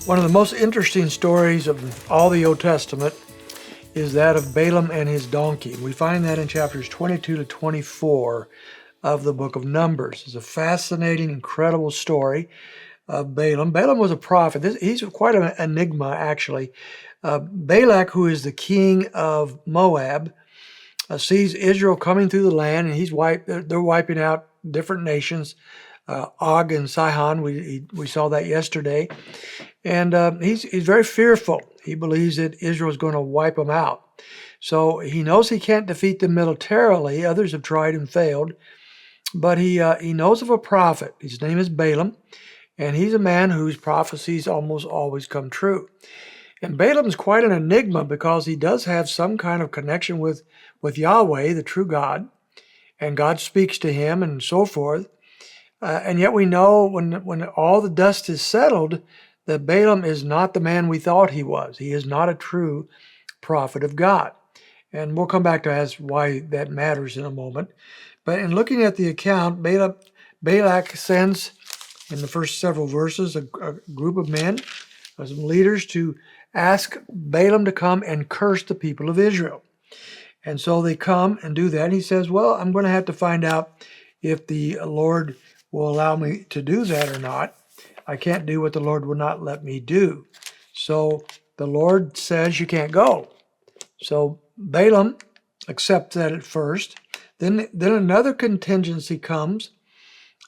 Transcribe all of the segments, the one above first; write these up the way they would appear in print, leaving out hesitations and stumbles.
One of the most interesting stories of all the Old Testament is that of Balaam and his donkey. We find that in chapters 22 to 24 of the book of Numbers. It's a fascinating, incredible story of Balaam. Balaam was a prophet. He's quite an enigma, actually. Balak, who is the king of Moab, sees Israel coming through the land, and they're wiping out different nations. Og and Sihon, we saw that yesterday. And he's very fearful. He believes that Israel is going to wipe them out. So he knows he can't defeat them militarily. Others have tried and failed. But he knows of a prophet. His name is Balaam. And he's a man whose prophecies almost always come true. And Balaam's quite an enigma because he does have some kind of connection with Yahweh, the true God. And God speaks to him and so forth. And yet we know when all the dust is settled, that Balaam is not the man we thought he was. He is not a true prophet of God. And we'll come back to ask why that matters in a moment. But in looking at the account, Balak sends, in the first several verses, a group of men, some leaders, to ask Balaam to come and curse the people of Israel. And so they come and do that. And he says, well, I'm going to have to find out if the Lord will allow me to do that or not. I can't do what the Lord will not let me do. So the Lord says you can't go. So Balaam accepts that at first. Then another contingency comes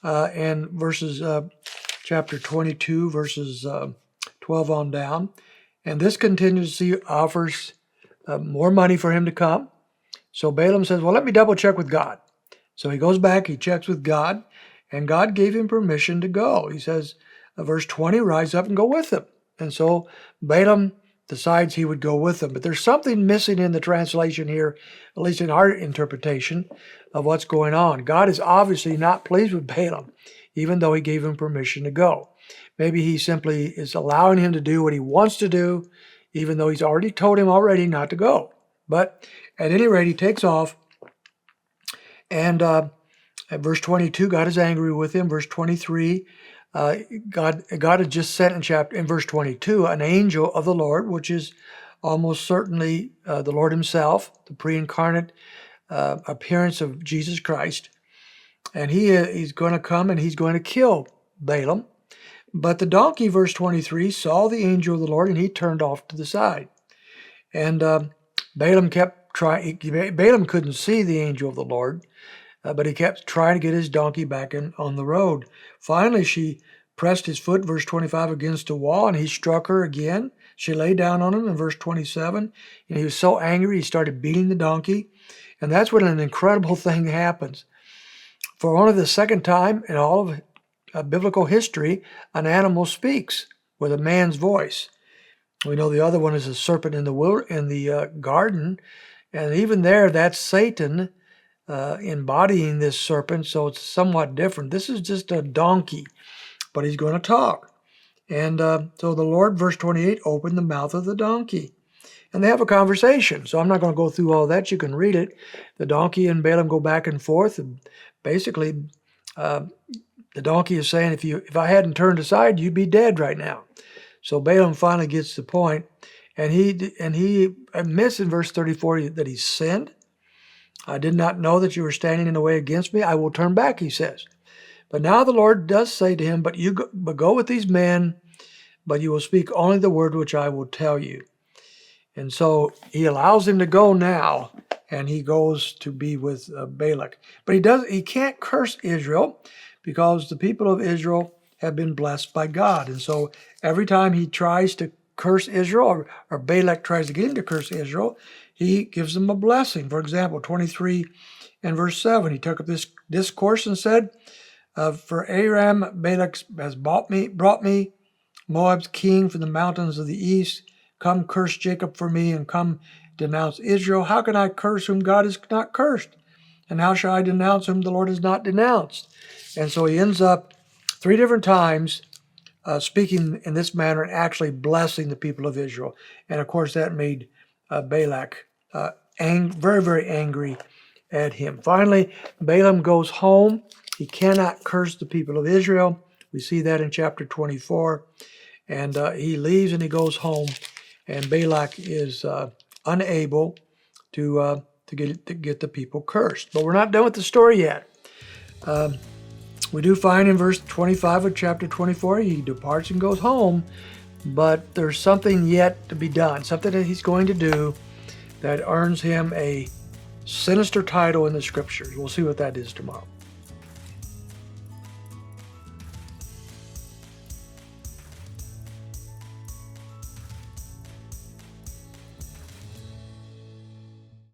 in chapter 22, verses 12 on down. And this contingency offers more money for him to come. So Balaam says, well, let me double check with God. So he goes back, he checks with God, and God gave him permission to go. He says, verse 20, rise up and go with them. And so Balaam decides he would go with them. But there's something missing in the translation here, at least in our interpretation of what's going on. God is obviously not pleased with Balaam, even though he gave him permission to go. Maybe he simply is allowing him to do what he wants to do, even though he's already told him already not to go. But at any rate, he takes off. And at verse 22, God is angry with him. Verse 23, God had just sent in verse 22 an angel of the Lord, which is almost certainly the Lord himself, the pre-incarnate appearance of Jesus Christ. And he's going to come and he's going to kill Balaam. But the donkey, verse 23, saw the angel of the Lord and he turned off to the side. And Balaam kept trying. Balaam couldn't see the angel of the Lord, but he kept trying to get his donkey back on the road. Finally, she pressed his foot, verse 25, against a wall, and he struck her again. She lay down on him in verse 27, and he was so angry he started beating the donkey. And that's when an incredible thing happens. For only the second time in all of biblical history, an animal speaks with a man's voice. We know the other one is a serpent in the garden, and even there, that's Satan embodying this serpent, so it's somewhat different. This is just a donkey, but he's going to talk. And so the Lord, verse 28, opened the mouth of the donkey. And they have a conversation. So I'm not going to go through all that. You can read it. The donkey and Balaam go back and forth. And basically, the donkey is saying, if I hadn't turned aside, you'd be dead right now. So Balaam finally gets the point. And he admits in verse 34 that he sinned. I did not know that you were standing in the way against me. I will turn back, he says. But now the Lord does say to him, but go with these men, but you will speak only the word which I will tell you. And so he allows him to go now, and he goes to be with Balak. But he can't curse Israel because the people of Israel have been blessed by God. And so every time he tries to curse Israel, or Balak tries to get him to curse Israel, he gives them a blessing. For example, 23 and verse 7, he took up this discourse and said, for Aram, Balak has brought me, Moab's king from the mountains of the east. Come curse Jacob for me and come denounce Israel. How can I curse whom God has not cursed? And how shall I denounce whom the Lord has not denounced? And so he ends up 3 different times speaking in this manner and actually blessing the people of Israel. And of course that made Balak very, very angry at him. Finally, Balaam goes home. He cannot curse the people of Israel. We see that in chapter 24. And he leaves and he goes home, and Balak is unable to get the people cursed. But we're not done with the story yet. We do find in verse 25 of chapter 24, he departs and goes home, but there's something yet to be done, something that he's going to do that earns him a sinister title in the scriptures. We'll see what that is tomorrow.